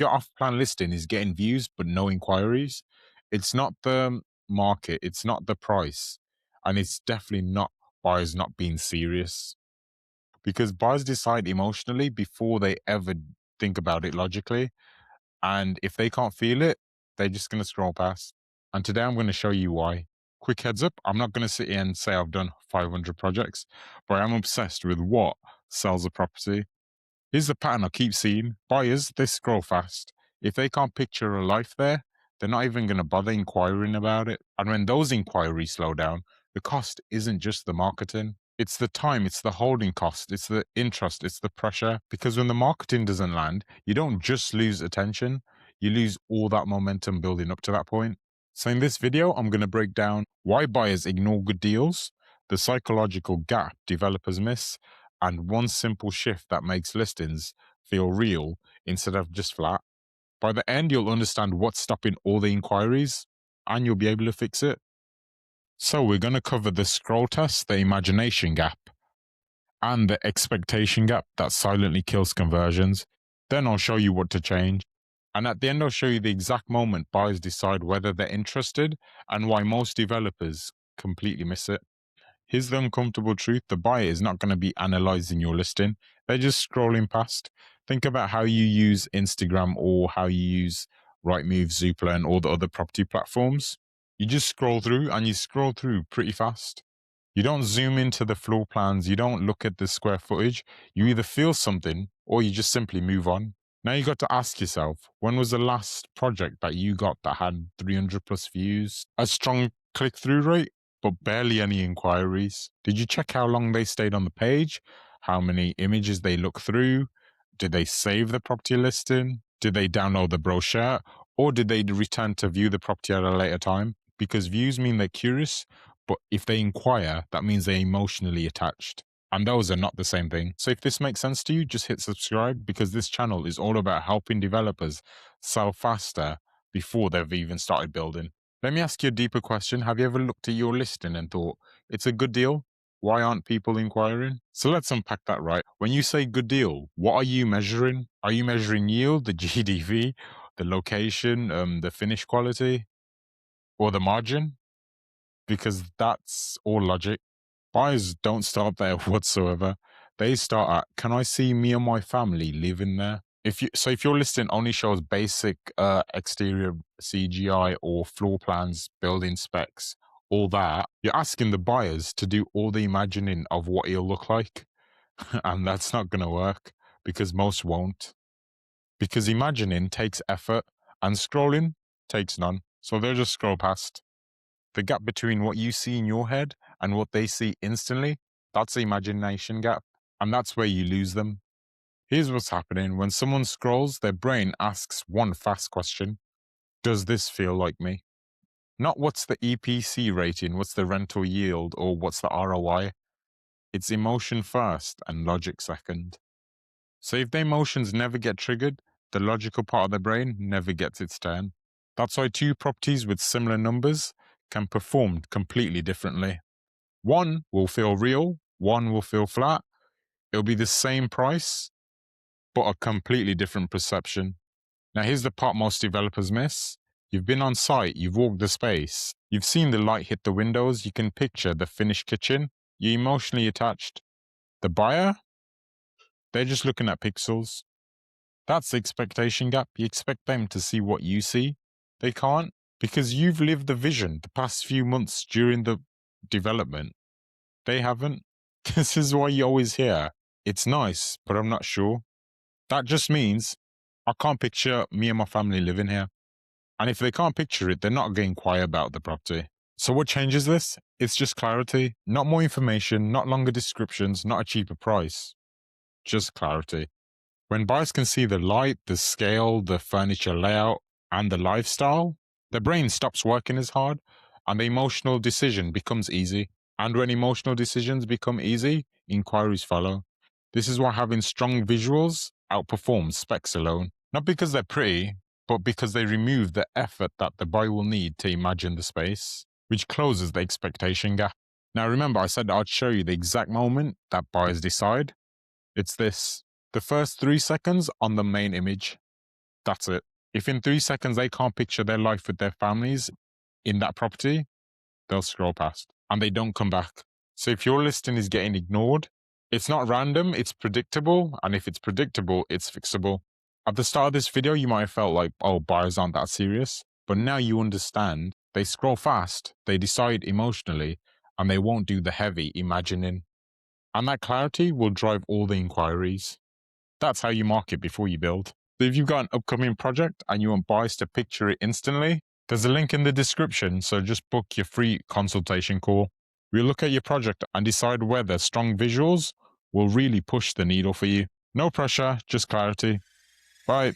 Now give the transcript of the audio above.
If your off-plan listing is getting views but no inquiries, it's not the market, it's not the price, and it's definitely not buyers not being serious. Because buyers decide emotionally before they ever think about it logically. And if they can't feel it, they're just going to scroll past. And today I'm going to show you why. Quick heads up, I'm not going to sit here and say I've done 500 projects, but I'm obsessed with what sells a property. Here's the pattern I keep seeing. Buyers, they scroll fast. If they can't picture a life there, they're not even going to bother inquiring about it. And when those inquiries slow down, the cost isn't just the marketing. It's the time, it's the holding cost, it's the interest, it's the pressure. Because when the marketing doesn't land, you don't just lose attention, you lose all that momentum building up to that point. So in this video, I'm going to break down why buyers ignore good deals, the psychological gap developers miss, and one simple shift that makes listings feel real instead of just flat. By the end, you'll understand what's stopping all the inquiries and you'll be able to fix it. So we're going to cover the scroll test, the imagination gap, and the expectation gap that silently kills conversions. Then I'll show you what to change. And at the end, I'll show you the exact moment buyers decide whether they're interested and why most developers completely miss it. Here's the uncomfortable truth. The buyer is not going to be analyzing your listing. They're just scrolling past. Think about how you use Instagram or how you use Rightmove, Zoopla, and all the other property platforms. You just scroll through and you scroll through pretty fast. You don't zoom into the floor plans. You don't look at the square footage. You either feel something or you just simply move on. Now you got to ask yourself, when was the last project that you got that had 300 plus views? A strong click-through rate, but barely any inquiries. Did you check how long they stayed on the page? How many images they look through? Did they save the property listing? Did they download the brochure? Or did they return to view the property at a later time? Because views mean they're curious, but if they inquire, that means they're emotionally attached. And those are not the same thing. So if this makes sense to you, just hit subscribe, because this channel is all about helping developers sell faster before they've even started building. Let me ask you a deeper question. Have you ever looked at your listing and thought, it's a good deal? Why aren't people inquiring? So let's unpack that right. When you say good deal, what are you measuring? Are you measuring yield, the GDV, the location, the finish quality, or the margin? Because that's all logic. Buyers don't start there whatsoever. They start at, can I see me and my family living there? If your listing only shows basic exterior CGI or floor plans, building specs, all that, you're asking the buyers to do all the imagining of what it'll look like. And that's not going to work, because most won't. Because imagining takes effort and scrolling takes none. So they'll just scroll past. The gap between what you see in your head and what they see instantly, that's the imagination gap. And that's where you lose them. Here's what's happening. When someone scrolls, their brain asks one fast question. Does this feel like me? Not what's the EPC rating, what's the rental yield, or what's the ROI. It's emotion first and logic second. So if the emotions never get triggered, the logical part of the brain never gets its turn. That's why two properties with similar numbers can perform completely differently. One will feel real, one will feel flat. It'll be the same price, but a completely different perception. Now, here's the part most developers miss. You've been on site, you've walked the space, you've seen the light hit the windows, you can picture the finished kitchen, you're emotionally attached. The buyer, they're just looking at pixels. That's the expectation gap. You expect them to see what you see. They can't, because you've lived the vision the past few months during the development. They haven't. This is why you always hear, it's nice, but I'm not sure. That just means I can't picture me and my family living here. And if they can't picture it, they're not going to inquire about the property. So what changes this? It's just clarity, not more information, not longer descriptions, not a cheaper price. Just clarity. When buyers can see the light, the scale, the furniture layout, and the lifestyle, their brain stops working as hard and the emotional decision becomes easy. And when emotional decisions become easy, inquiries follow. This is why having strong visuals outperforms specs alone. Not because they're pretty, but because they remove the effort that the buyer will need to imagine the space, which closes the expectation gap. Now remember, I said I'd show you the exact moment that buyers decide. It's this. The first 3 seconds on the main image. That's it. If in 3 seconds they can't picture their life with their families in that property, they'll scroll past and they don't come back. So if your listing is getting ignored, it's not random, it's predictable. And if it's predictable, it's fixable. At the start of this video, you might have felt like, oh, buyers aren't that serious. But now you understand they scroll fast, they decide emotionally, and they won't do the heavy imagining. And that clarity will drive all the inquiries. That's how you market before you build. So if you've got an upcoming project and you want buyers to picture it instantly, there's a link in the description, so just book your free consultation call. We'll look at your project and decide whether strong visuals will really push the needle for you. No pressure, just clarity. Bye.